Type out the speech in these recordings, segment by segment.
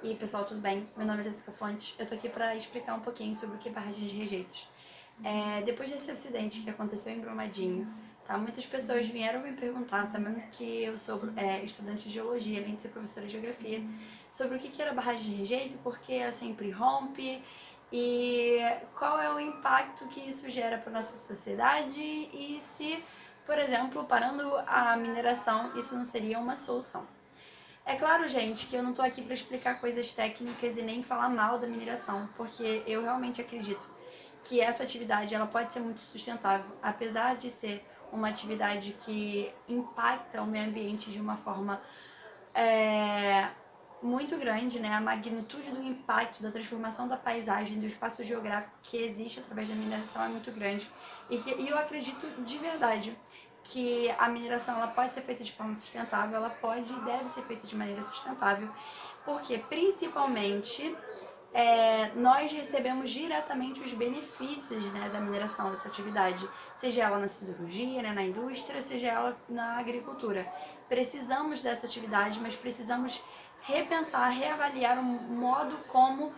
E aí, pessoal, tudo bem? Meu nome é Jéssica Fontes. Eu tô aqui pra explicar um pouquinho sobre o que é barragem de rejeitos. Depois desse acidente que aconteceu em Brumadinho, tá? Muitas pessoas vieram me perguntar, sabendo que eu sou estudante de geologia, além de ser professora de geografia, sobre o que era barragem de rejeito, porque ela sempre rompe e qual é o impacto que isso gera para nossa sociedade e se, por exemplo, parando a mineração, isso não seria uma solução. É claro, gente, que eu não tô aqui para explicar coisas técnicas e nem falar mal da mineração, porque eu realmente acredito que essa atividade ela pode ser muito sustentável, apesar de ser uma atividade que impacta o meio ambiente de uma forma é, muito grande, né? A magnitude do impacto da transformação da paisagem, do espaço geográfico que existe através da mineração é muito grande. E eu acredito de verdade que a mineração ela pode ser feita de forma sustentável, ela pode e deve ser feita de maneira sustentável, porque principalmente nós recebemos diretamente os benefícios, né, da mineração dessa atividade, seja ela na siderurgia, né, na indústria, seja ela na agricultura. Precisamos dessa atividade, mas precisamos repensar, reavaliar o modo como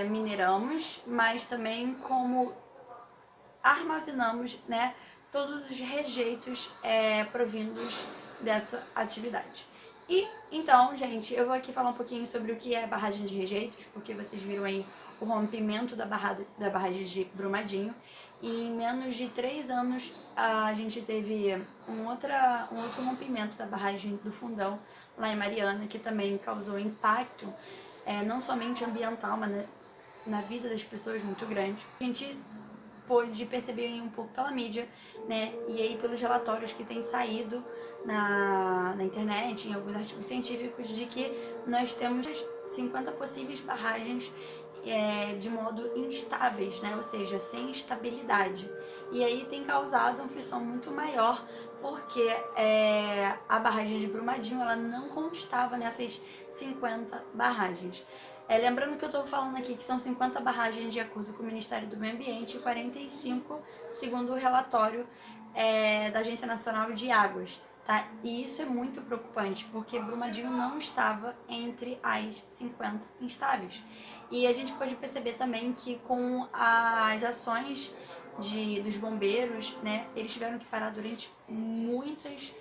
mineramos, mas também como armazenamos, né, todos os rejeitos provindos dessa atividade. E então, gente, eu vou aqui falar um pouquinho sobre o que é barragem de rejeitos, porque vocês viram aí o rompimento da barragem de Brumadinho. E em menos de 3 anos a gente teve um outro rompimento da barragem do Fundão, lá em Mariana, que também causou impacto não somente ambiental, mas na vida das pessoas muito grande. A gente pôde perceber aí um pouco pela mídia, né, e aí pelos relatórios que têm saído na internet, em alguns artigos científicos, de que nós temos 50 possíveis barragens de modo instáveis, né, ou seja, sem estabilidade. E aí tem causado uma frição muito maior, porque a barragem de Brumadinho ela não constava nessas 50 barragens. Lembrando que eu estou falando aqui que são 50 barragens de acordo com o Ministério do Meio Ambiente e 45 segundo o relatório da Agência Nacional de Águas. Tá? E isso é muito preocupante, porque Brumadinho não estava entre as 50 instáveis. E a gente pode perceber também que com as ações dos bombeiros, né, eles tiveram que parar durante muitas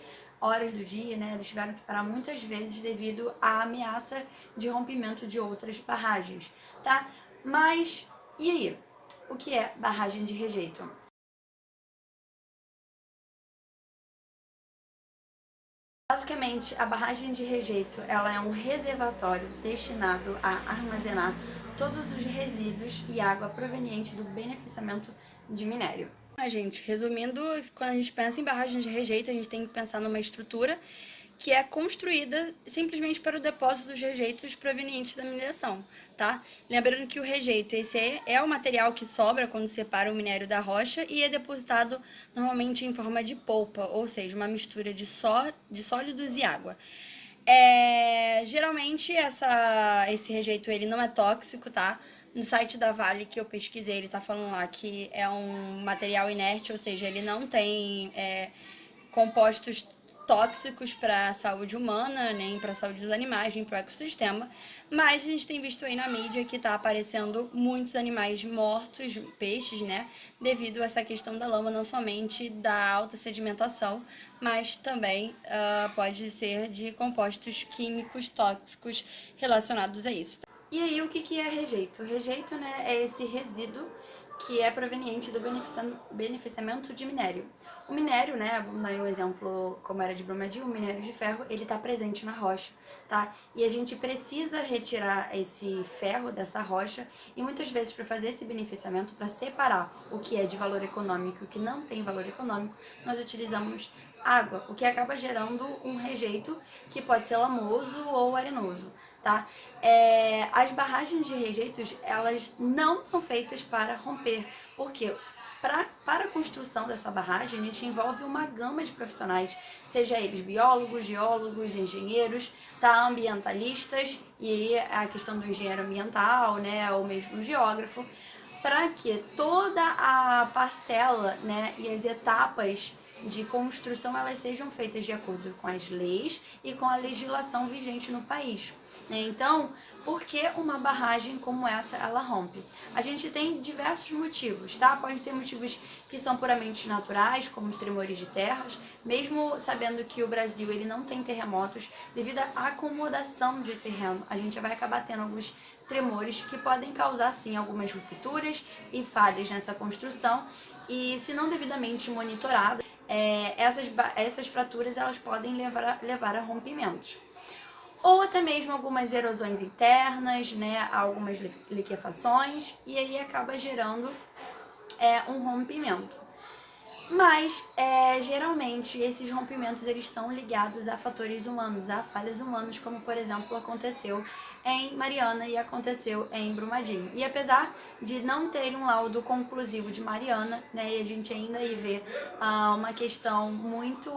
horas do dia, né, eles tiveram que parar muitas vezes devido à ameaça de rompimento de outras barragens, tá? Mas, e aí? O que é barragem de rejeito? Basicamente, a barragem de rejeito ela é um reservatório destinado a armazenar todos os resíduos e água proveniente do beneficiamento de minério. Gente, resumindo, quando a gente pensa em barragem de rejeito, a gente tem que pensar numa estrutura que é construída simplesmente para o depósito dos rejeitos provenientes da mineração, tá? Lembrando que o rejeito, esse é o material que sobra quando separa o minério da rocha e é depositado normalmente em forma de polpa, ou seja, uma mistura de sólidos e água. Geralmente esse rejeito ele não é tóxico, tá? No site da Vale que eu pesquisei, ele tá falando lá que é um material inerte, ou seja, ele não tem compostos tóxicos para a saúde humana, nem para a saúde dos animais, nem para o ecossistema. Mas a gente tem visto aí na mídia que está aparecendo muitos animais mortos, peixes, né? Devido a essa questão da lama, não somente da alta sedimentação, mas também pode ser de compostos químicos tóxicos relacionados a isso. E aí, o que é rejeito? O rejeito, né, é esse resíduo que é proveniente do beneficiamento de minério. O minério, né, vamos dar um exemplo como era de Brumadinho, o minério de ferro, ele está presente na rocha, tá? E a gente precisa retirar esse ferro dessa rocha e muitas vezes para fazer esse beneficiamento, para separar o que é de valor econômico e o que não tem valor econômico, nós utilizamos água, o que acaba gerando um rejeito que pode ser lamoso ou arenoso, tá? As barragens de rejeitos, elas não são feitas para romper, porque para a construção dessa barragem, a gente envolve uma gama de profissionais, seja eles biólogos, geólogos, engenheiros, tá? Ambientalistas, e aí a questão do engenheiro ambiental, né, ou mesmo geógrafo, para que toda a parcela, né, e as etapas de construção elas sejam feitas de acordo com as leis e com a legislação vigente no país. Então, por que uma barragem como essa ela rompe? A gente tem diversos motivos, tá? Pode ter motivos que são puramente naturais, como os tremores de terras, mesmo sabendo que o Brasil ele não tem terremotos, devido à acomodação de terreno, a gente vai acabar tendo alguns tremores que podem causar sim algumas rupturas e falhas nessa construção, e se não devidamente monitoradas, essas fraturas elas podem levar a rompimentos. Ou até mesmo algumas erosões internas, né, algumas liquefações, e aí acaba gerando um rompimento. Mas, geralmente, esses rompimentos eles estão ligados a fatores humanos, a falhas humanas, como, por exemplo, aconteceu em Mariana e aconteceu em Brumadinho. E apesar de não ter um laudo conclusivo de Mariana, né, e a gente ainda aí vê uma questão muito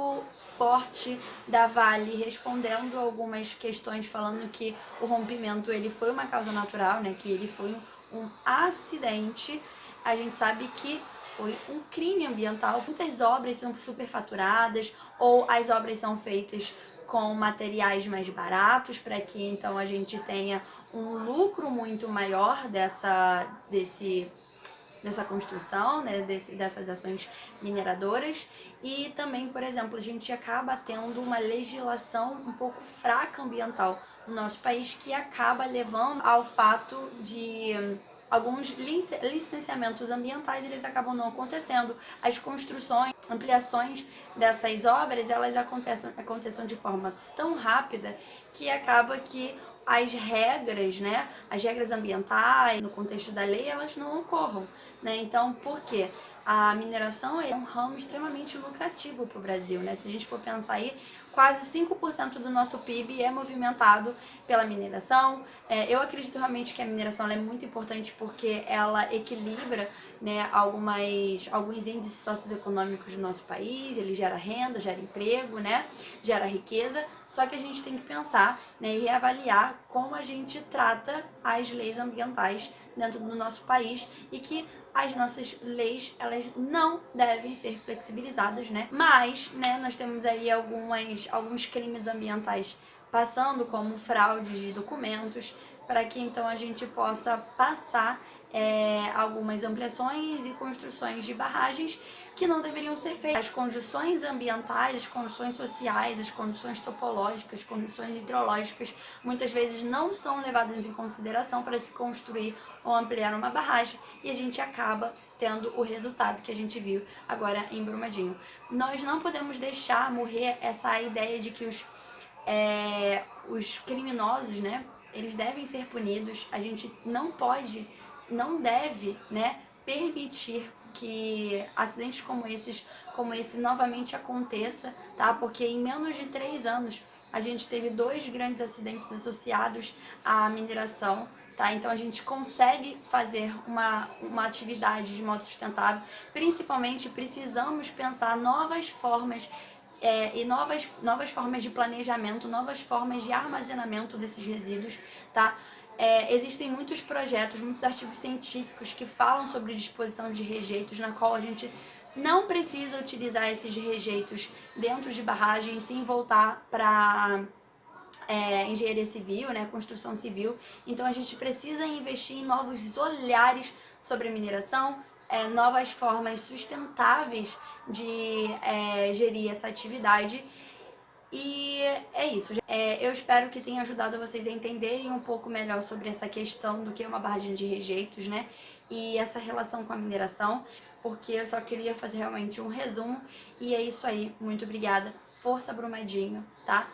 forte da Vale respondendo algumas questões, falando que o rompimento ele foi uma causa natural, né, que ele foi um acidente, a gente sabe que foi um crime ambiental. Muitas obras são superfaturadas ou as obras são feitas com materiais mais baratos para que então a gente tenha um lucro muito maior dessa construção, né, dessas ações mineradoras. E também, por exemplo, a gente acaba tendo uma legislação um pouco fraca ambiental no nosso país, que acaba levando ao fato de alguns licenciamentos ambientais eles acabam não acontecendo. As construções, ampliações dessas obras, elas acontecem de forma tão rápida que acaba que as regras, né, as regras ambientais, no contexto da lei, elas não ocorram, né? Então, por quê? A mineração é um ramo extremamente lucrativo para o Brasil, né? Se a gente for pensar aí, quase 5% do nosso PIB é movimentado pela mineração. Eu acredito realmente que a mineração é muito importante porque ela equilibra, né, alguns índices socioeconômicos do nosso país, ele gera renda, gera emprego, né, gera riqueza. Só que a gente tem que pensar, né, e reavaliar como a gente trata as leis ambientais dentro do nosso país e que as nossas leis, elas não devem ser flexibilizadas, né? Mas, né, nós temos aí alguns crimes ambientais passando, como fraude de documentos, para que então a gente possa passar algumas ampliações e construções de barragens que não deveriam ser feitas. As condições ambientais, as condições sociais, as condições topológicas, as condições hidrológicas, muitas vezes não são levadas em consideração para se construir ou ampliar uma barragem, e a gente acaba tendo o resultado que a gente viu agora em Brumadinho. Nós não podemos deixar morrer essa ideia de que os criminosos, né, eles devem ser punidos. A gente não deve, né, permitir que acidentes como esse novamente aconteça, tá? Porque em menos de 3 anos a gente teve 2 grandes acidentes associados à mineração, tá? Então a gente consegue fazer uma atividade de modo sustentável. Principalmente precisamos pensar novas formas e novas formas de planejamento, novas formas de armazenamento desses resíduos, tá? Existem muitos projetos, muitos artigos científicos que falam sobre disposição de rejeitos, na qual a gente não precisa utilizar esses rejeitos dentro de barragens, sim voltar para engenharia civil, né, construção civil. Então a gente precisa investir em novos olhares sobre a mineração, novas formas sustentáveis de gerir essa atividade. E é isso. Eu espero que tenha ajudado vocês a entenderem um pouco melhor sobre essa questão do que é uma barragem de rejeitos, né? E essa relação com a mineração, porque eu só queria fazer realmente um resumo. E é isso aí. Muito obrigada. Força, Brumadinho, tá?